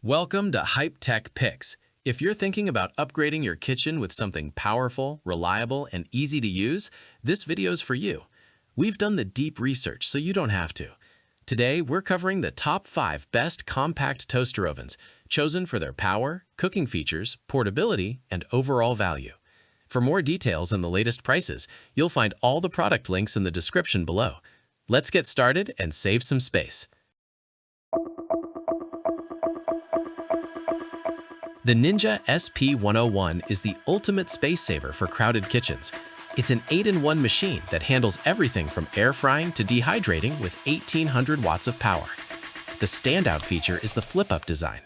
Welcome to Hype Tech Picks. If you're thinking about upgrading your kitchen with something powerful, reliable, and easy to use, this video's for you. We've done the deep research so you don't have to. Today, we're covering the top 5 best compact toaster ovens, chosen for their power, cooking features, portability, and overall value. For more details and the latest prices, you'll find all the product links in the description below. Let's get started and save some space. The Ninja SP101 is the ultimate space saver for crowded kitchens. It's an 8-in-1 machine that handles everything from air frying to dehydrating with 1800 watts of power. The standout feature is the flip-up design.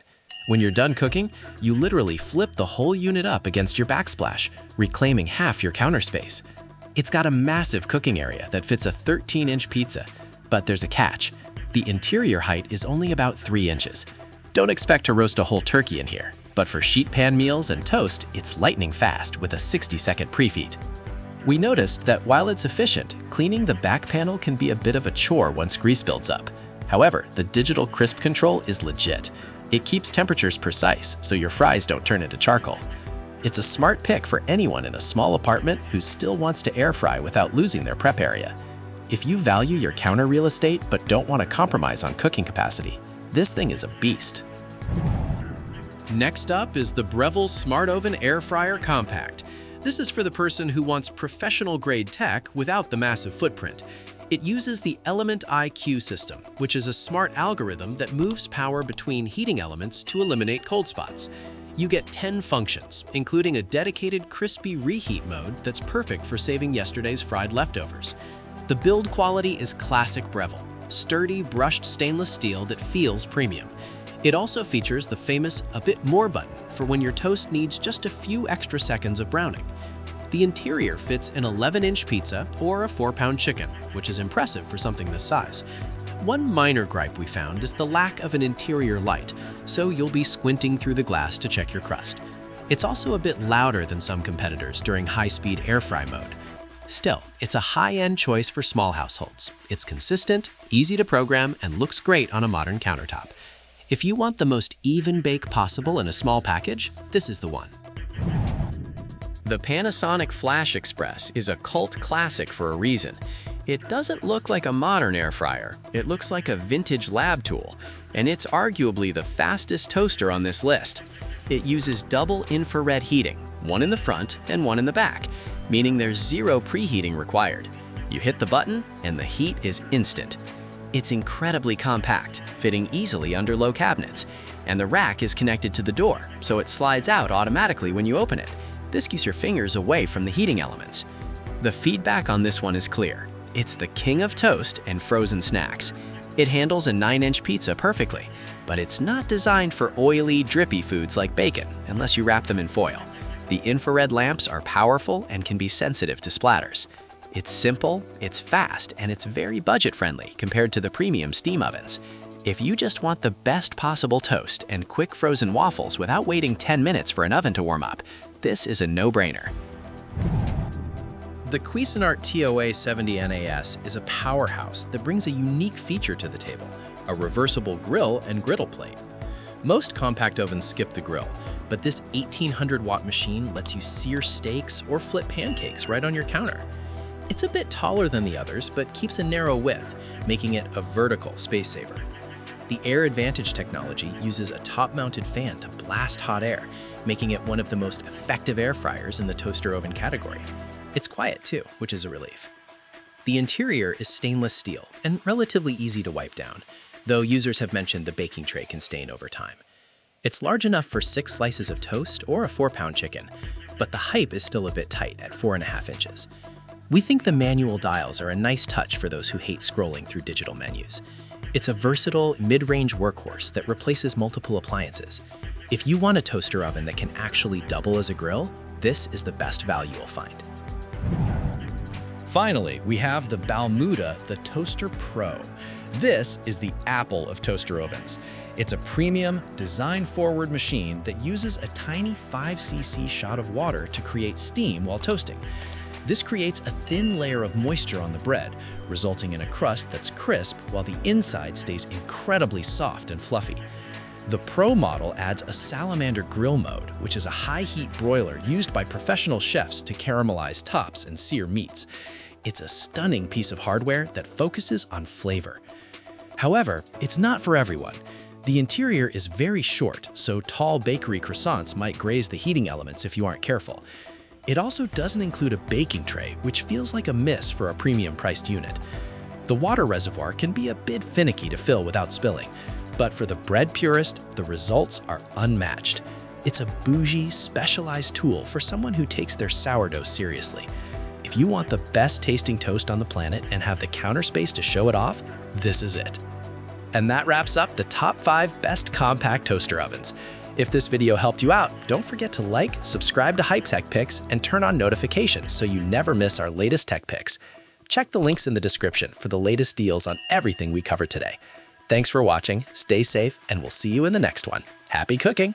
When you're done cooking, you literally flip the whole unit up against your backsplash, reclaiming half your counter space. It's got a massive cooking area that fits a 13-inch pizza, but there's a catch. The interior height is only about 3 inches. Don't expect to roast a whole turkey in here. But for sheet pan meals and toast, it's lightning fast with a 60-second preheat. We noticed that while it's efficient, cleaning the back panel can be a bit of a chore once grease builds up. However, the digital crisp control is legit. It keeps temperatures precise so your fries don't turn into charcoal. It's a smart pick for anyone in a small apartment who still wants to air fry without losing their prep area. If you value your counter real estate but don't want to compromise on cooking capacity, this thing is a beast. Next up is the Breville Smart Oven Air Fryer Compact. This is for the person who wants professional-grade tech without the massive footprint. It uses the Element IQ system, which is a smart algorithm that moves power between heating elements to eliminate cold spots. You get 10 functions, including a dedicated crispy reheat mode that's perfect for saving yesterday's fried leftovers. The build quality is classic Breville, sturdy brushed stainless steel that feels premium. It also features the famous "a bit more" button for when your toast needs just a few extra seconds of browning. The interior fits an 11-inch pizza or a 4-pound chicken, which is impressive for something this size. One minor gripe we found is the lack of an interior light, so you'll be squinting through the glass to check your crust. It's also a bit louder than some competitors during high-speed air fry mode. Still, it's a high-end choice for small households. It's consistent, easy to program, and looks great on a modern countertop. If you want the most even bake possible in a small package, this is the one. The Panasonic Flash Express is a cult classic for a reason. It doesn't look like a modern air fryer. It looks like a vintage lab tool, and it's arguably the fastest toaster on this list. It uses double infrared heating, one in the front and one in the back, meaning there's zero preheating required. You hit the button and the heat is instant. It's incredibly compact, fitting easily under low cabinets, and the rack is connected to the door, so it slides out automatically when you open it. This keeps your fingers away from the heating elements. The feedback on this one is clear. It's the king of toast and frozen snacks. It handles a 9-inch pizza perfectly, but it's not designed for oily, drippy foods like bacon, unless you wrap them in foil. The infrared lamps are powerful and can be sensitive to splatters. It's simple, it's fast, and it's very budget-friendly compared to the premium steam ovens. If you just want the best possible toast and quick frozen waffles without waiting 10 minutes for an oven to warm up, this is a no-brainer. The Cuisinart TOA 70 NAS is a powerhouse that brings a unique feature to the table, a reversible grill and griddle plate. Most compact ovens skip the grill, but this 1800-watt machine lets you sear steaks or flip pancakes right on your counter. It's a bit taller than the others, but keeps a narrow width, making it a vertical space saver. The Air Advantage technology uses a top-mounted fan to blast hot air, making it one of the most effective air fryers in the toaster oven category. It's quiet too, which is a relief. The interior is stainless steel and relatively easy to wipe down, though users have mentioned the baking tray can stain over time. It's large enough for 6 slices of toast or a 4-pound chicken, but the height is still a bit tight at 4.5 inches. We think the manual dials are a nice touch for those who hate scrolling through digital menus. It's a versatile, mid-range workhorse that replaces multiple appliances. If you want a toaster oven that can actually double as a grill, this is the best value you'll find. Finally, we have the Balmuda The Toaster Pro. This is the Apple of toaster ovens. It's a premium, design-forward machine that uses a tiny 5cc shot of water to create steam while toasting. This creates a thin layer of moisture on the bread, resulting in a crust that's crisp while the inside stays incredibly soft and fluffy. The Pro model adds a salamander grill mode, which is a high-heat broiler used by professional chefs to caramelize tops and sear meats. It's a stunning piece of hardware that focuses on flavor. However, it's not for everyone. The interior is very short, so tall bakery croissants might graze the heating elements if you aren't careful. It also doesn't include a baking tray, which feels like a miss for a premium-priced unit. The water reservoir can be a bit finicky to fill without spilling, but for the bread purist, the results are unmatched. It's a bougie, specialized tool for someone who takes their sourdough seriously. If you want the best tasting toast on the planet and have the counter space to show it off, this is it. And that wraps up the top 5 best compact toaster ovens. If this video helped you out, don't forget to like, subscribe to Hype Tech Picks, and turn on notifications so you never miss our latest tech picks. Check the links in the description for the latest deals on everything we covered today. Thanks for watching, stay safe, and we'll see you in the next one. Happy cooking!